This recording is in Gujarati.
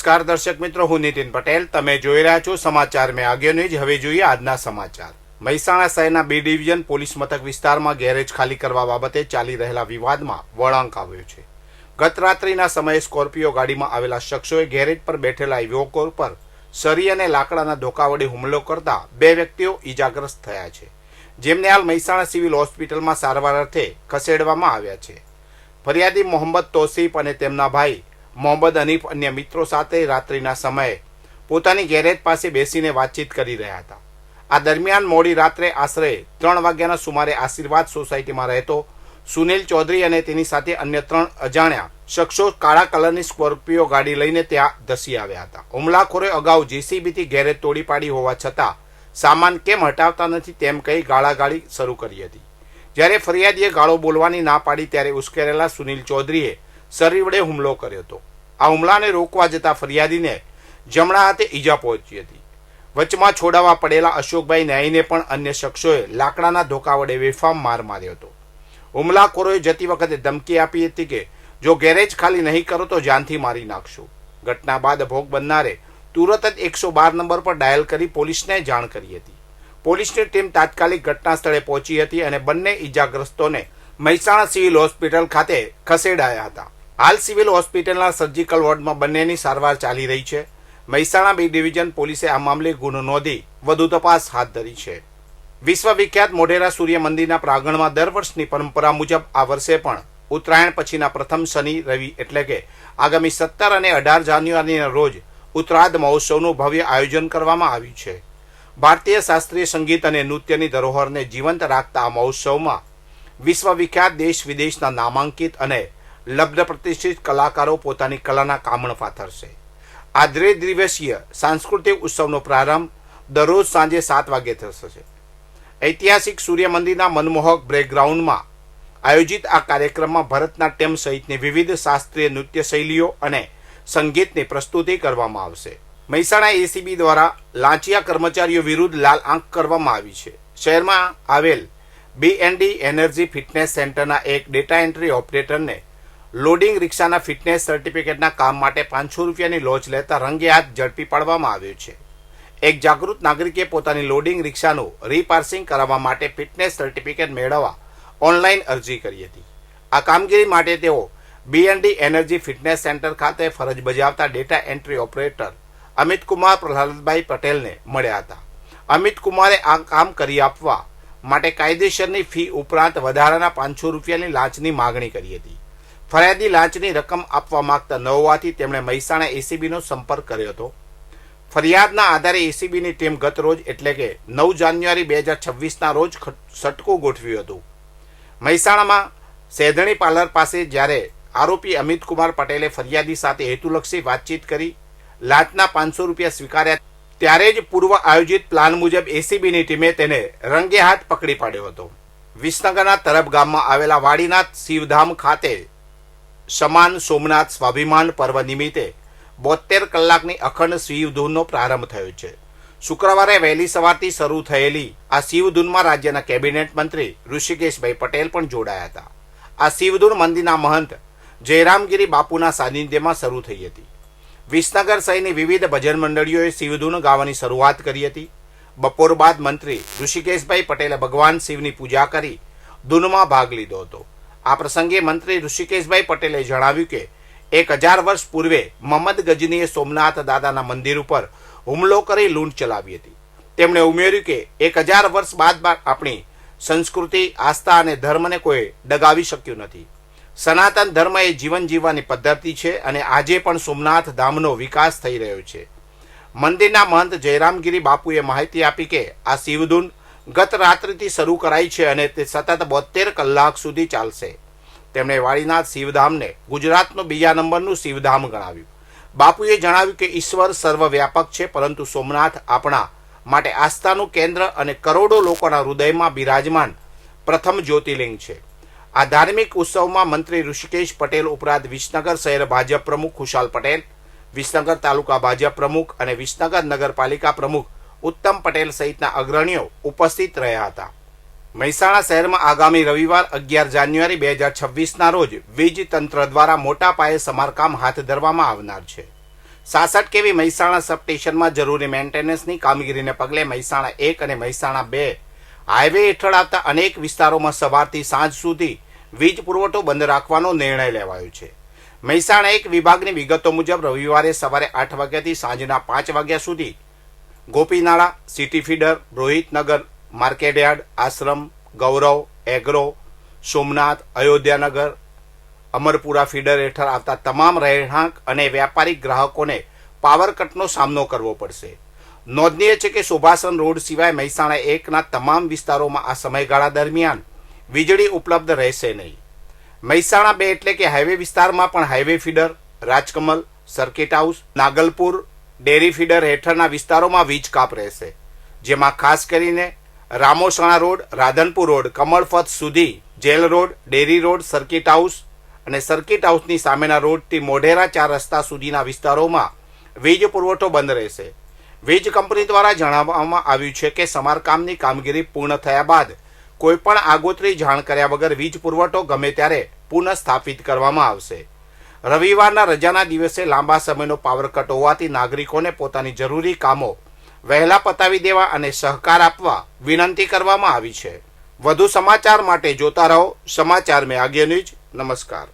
નમસ્કાર દર્શક મિત્રો, હું નીતિન પટેલ. તમે જોઈ રહ્યા છો સમાચાર મેં આગળ ન્યૂઝ. હવે જોઈએ આજના સમાચાર. મહેસાણા શહેરના બી ડિવિઝન પોલીસ મથક વિસ્તારમાં ગેરેજ ખાલી કરવા બાબતે ચાલી રહેલા વિવાદમાં વળાંક આવ્યો છે. ગત રાત્રિના સમયે સ્કોર્પિયો ગાડીમાં આવેલા શખ્સોએ ગેરેજ પર બેઠેલા યુવકો પર સરી અને લાકડાના ધોકા વડે હુમલો કરતા 2 વ્યક્તિઓ ઈજાગ્રસ્ત થયા છે, જેમને હાલ મહેસાણા સિવિલ હોસ્પિટલમાં સારવાર અર્થે ખસેડવામાં આવ્યા છે. ફરિયાદી મોહમ્મદ તોસીફ અને તેમના ભાઈ મોહમ્મદ હનીફ અન્ય મિત્રો સાથે રાત્રિના સમયે પોતાની ગેરેજ પાસે બેસીને વાતચીત કરી રહ્યા હતા. આ દરમિયાન મોડી રાત્રે આશરે 3 વાગ્યાના સુમારે આશીર્વાદ સોસાયટીમાં રહેતો સુનિલ ચૌધરી અને તેની સાથે અન્ય 3 અજાણ્યા શખ્સો કાળા કલરની સ્કોર્પિયો ગાડી લઈને ત્યાં ધસી આવ્યા હતા. હુમલાખોરે અગાઉ જેસીબીથી ગેરેજ તોડી પાડી હોવા છતાં સામાન કેમ હટાવતા નથી તેમ કહી ગાળાગાળી શરૂ કરી હતી. જ્યારે ફરિયાદીએ ગાળો બોલવાની ના પાડી ત્યારે ઉશ્કેરેલા સુનિલ ચૌધરીએ સરી વડે હુમલો કર્યો હતો. આ હુમલાને રોકવા જતા ફરિયાદીને જમણા હાથે ઈજા પહોંચી હતી. વચમાં છોડાવવા પડેલા અશોકભાઈ ન્યાયને પણ અન્ય શખ્સોએ લાકડાના ધોકા વડે બેફામ માર માર્યો હતો. હુમલાખોરોએ જતી વખતે ધમકી આપી હતી કે જો ગેરેજ ખાલી નહીં કરો તો જાનથી મારી નાખશું. ઘટના બાદ ભોગ બનનારે તુરત જ 112 નંબર પર ડાયલ કરી પોલીસને જાણ કરી હતી. પોલીસની ટીમ તાત્કાલિક ઘટના સ્થળે પહોંચી હતી અને બંને ઈજાગ્રસ્તોને મહેસાણા સિવિલ હોસ્પિટલ ખાતે ખસેડાયા હતા. હાલ સિવિલ હોસ્પિટલના સર્જિકલ વોર્ડમાં બંનેની સારવાર ચાલી રહી છે. મહેસાણા બી ડિવિઝન પોલીસે આ મામલે ગુનો નોંધી વધુ તપાસ હાથ ધરી છે. વિશ્વવિખ્યાત મોઢેરા સૂર્ય મંદિરના પ્રાંગણમાં દર વર્ષની પરંપરા મુજબ આ વર્ષે પણ ઉત્તરાયણ પછીના પ્રથમ શનિ રવિ એટલે કે આગામી 17 અને 18 જાન્યુઆરીના રોજ ઉત્તરાધ મહોત્સવનું ભવ્ય આયોજન કરવામાં આવ્યું છે. ભારતીય શાસ્ત્રીય સંગીત અને નૃત્યની ધરોહરને જીવંત રાખતા આ મહોત્સવમાં વિશ્વવિખ્યાત દેશ વિદેશના નામાંકિત અને લબ્ધ પ્રતિષ્ઠિત કલાકારો પોતાની કલાના કામણ પાથરશે. આ દ્વિદિવસીય સાંસ્કૃતિક ઉત્સવનો પ્રારંભ દરરોજ સાંજે 7 વાગે થશે. ઐતિહાસિક સૂર્ય મંદિરના મનમોહક બ્રેકગ્રાઉન્ડમાં આયોજિત આ કાર્યક્રમમાં ભરતનાટ્યમ સહિતની વિવિધ શાસ્ત્રીય નૃત્ય શૈલીઓ અને સંગીતની પ્રસ્તુતિ કરવામાં આવશે. મહેસાણા એસીબી દ્વારા લાંચિયા કર્મચારીઓ વિરુદ્ધ લાલ આંખ કરવામાં આવી છે. શહેરમાં આવેલ બીએનડી એનર્જી ફિટનેસ સેન્ટરના એક ડેટા એન્ટ્રી ઓપરેટરને લોડિંગ રિક્ષાના ફિટનેસ સર્ટિફિકેટના કામ માટે 500 રૂપિયાની લોચ લેતા રંગે હાથ ઝડપી પાડવામાં આવ્યો છે. એક જાગૃત નાગરિકે પોતાની લોડિંગ રિક્ષાનું રીપાર્સિંગ કરાવવા માટે ફિટનેસ સર્ટિફિકેટ મેળવવા ઓનલાઈન અરજી કરી હતી. આ કામગીરી માટે તેઓ બીએનડી એનર્જી ફિટનેસ સેન્ટર ખાતે ફરજ બજાવતા data entry operator Amit Kumar Prahladbhai પટેલને મળ્યા હતા. અમિત કુમારે આ કામ કરી આપવા માટે કાયદેસરની ફી ઉપરાંત વધારાના 500 રૂપિયાની લાંચની માગણી કરી હતી. ફરિયાદી લાંચની રકમ આપવા માંગતા ન હોવાથી તેમણે મહેસાણા એસીબીનો સંપર્ક કર્યો હતો. ફરિયાદના આધારે એસીબીની ટીમ ગત રોજ એટલે કે 9 જાન્યુઆરી 2026ના રોજ સટકું ગોઠવ્યું હતું. મહેસાણામાં સેધણી પાર્લર પાસે જ્યારે આરોપી અમિત કુમાર પટેલે ફરિયાદી સાથે હેતુલક્ષી વાતચીત કરી લાંચના 500 રૂપિયા સ્વીકાર્યા ત્યારે જ પૂર્વ આયોજિત પ્લાન મુજબ એસીબીની ટીમે તેને રંગે હાથ પકડી પાડ્યો હતો. વિસનગરના તરફ ગામમાં આવેલા વાડીનાથ શિવધામ ખાતે સમાન સોમનાથ સ્વાભિમાન પર્વ નિમિત્તે 72 કલાકની અખંડ શિવધૂનનો પ્રારંભ થયો છે. શુક્રવારે વહેલી સવારથી શરૂ થયેલી આ શિવધૂનમાં રાજ્યના કેબિનેટ મંત્રી ઋષિકેશભાઈ પટેલ પણ જોડાયા હતા. આ શિવધૂન મંદિરના મહંત જયરામગીરી બાપુના સાનિધ્યમાં શરૂ થઈ હતી. વિસનગર સહિતની વિવિધ ભજન મંડળીઓએ શિવધૂન ગાવાની શરૂઆત કરી હતી. બપોર બાદ મંત્રી ઋષિકેશભાઈ પટેલે ભગવાન શિવની પૂજા કરી ધૂનમાં ભાગ લીધો હતો. આ પ્રસંગે મંત્રી ઋષિકેશભાઈ પટેલે જણાવ્યું કે 1000 વર્ષ પૂર્વે મહમ્મદ ગજનીએ સોમનાથ દાદાના મંદિર ઉપર હુમલો કરી લૂંટ ચલાવી હતી. તેમણે ઉમેર્યું કે 1000 વર્ષ બાદ આપણી સંસ્કૃતિ, આસ્થા અને ધર્મને કોઈ ડગાવી શક્યું નથી. સનાતન ધર્મ એ જીવન જીવવાની પદ્ધતિ છે અને આજે પણ સોમનાથ ધામનો વિકાસ થઈ રહ્યો છે. મંદિરના મહંત જયરામગીરી બાપુએ માહિતી આપી કે આ શિવધૂન ગત રાત્રિથી શરૂ કરાઈ છે અને તે સતત 72 કલાક સુધી ચાલશે. તેમણે વાડીનાથ શિવધામને ગુજરાતનું 2જા નંબરનું શિવધામ ગણાવ્યું. બાપુએ જણાવ્યું કે ઈશ્વર સર્વવ્યાપક છે, પરંતુ સોમનાથ આપણા માટે આસ્થાનું કેન્દ્ર અને કરોડો લોકોના હૃદયમાં બિરાજમાન પ્રથમ જ્યોતિર્લિંગ છે. આ ધાર્મિક ઉત્સવમાં મંત્રી ઋષિકેશ પટેલ ઉપરાંત વિસનગર શહેર ભાજપ પ્રમુખ ખુશાલ પટેલ, વિસનગર તાલુકા ભાજપ પ્રમુખ અને વિસનગર નગરપાલિકા પ્રમુખ ઉત્તમ પટેલ સહિતના અગ્રણીઓ ઉપસ્થિત રહ્યા હતા. મહેસાણા શહેરમાં આગામી રવિવાર 11 જાન્યુઆરી 2026ના રોજ વીજ તંત્ર દ્વારા મોટા પાયે સમારકામ હાથ ધરવામાં આવનાર છે. 66 કેવી મહેસાણા સબસ્ટેશનમાં જરૂરી મેન્ટેનન્સની કામગીરીને પગલે મહેસાણા 1 અને મહેસાણા 2 હાઈવે હેઠળ આવતા અનેક વિસ્તારોમાં સવારથી સાંજ સુધી વીજ પુરવઠો બંધ રાખવાનો નિર્ણય લેવાયો છે. મહેસાણા 1 વિભાગની વિગતો મુજબ રવિવારે સવારે 8 વાગ્યાથી સાંજના 5 વાગ્યા સુધી ગોપીનાળા, સિટી ફીડર, રોહિતનગર, માર્કેટયાર્ડ, આશ્રમ, ગૌરવ, એગ્રો, સોમનાથ, અયોધ્યાનગર, અમરપુરા ફીડર હેઠળ આવતા તમામ રહેણાંક અને વ્યાપારિક ગ્રાહકોને પાવર કટનો સામનો કરવો પડશે. નોંધનીય છે કે સુભાષન રોડ સિવાય મહેસાણા 1ના તમામ વિસ્તારોમાં આ સમયગાળા દરમિયાન વીજળી ઉપલબ્ધ રહેશે નહીં. મહેસાણા 2 એટલે કે હાઈવે વિસ્તારમાં પણ highway feeder, Rajkamal, circuit house, Nagalpur, dairy feeder હેઠળના વિસ્તારોમાં વીજ કાપ રહેશે, જેમાં ખાસ કરીને રામોસણા રોડ, રાધનપુર રોડ, કમળપથ સુધી, jail road, dairy road, circuit house અને સર્કિટ હાઉસની સામેના રોડથી મોઢેરા 4 રસ્તા સુધીના વિસ્તારોમાં વીજ પુરવઠો બંધ રહેશે. વીજ કંપની દ્વારા જણાવવામાં આવ્યું છે કે સમારકામની કામગીરી પૂર્ણ થયા બાદ કોઈપણ આગોતરી જાણ કર્યા વગર વીજ પુરવઠો ગમે ત્યારે પુનઃ સ્થાપિત કરવામાં આવશે. રવિવારના રજાના દિવસે લાંબા સમયનો પાવર કટ હોવાથી નાગરિકોને પોતાની જરૂરી કામો વહેલા પતાવી દેવા અને સહકાર આપવા વિનંતી કરવામાં આવી છે. વધુ સમાચાર માટે જોતા રહો સમાચાર મેં આગ્ય ન્યૂઝ. નમસ્કાર.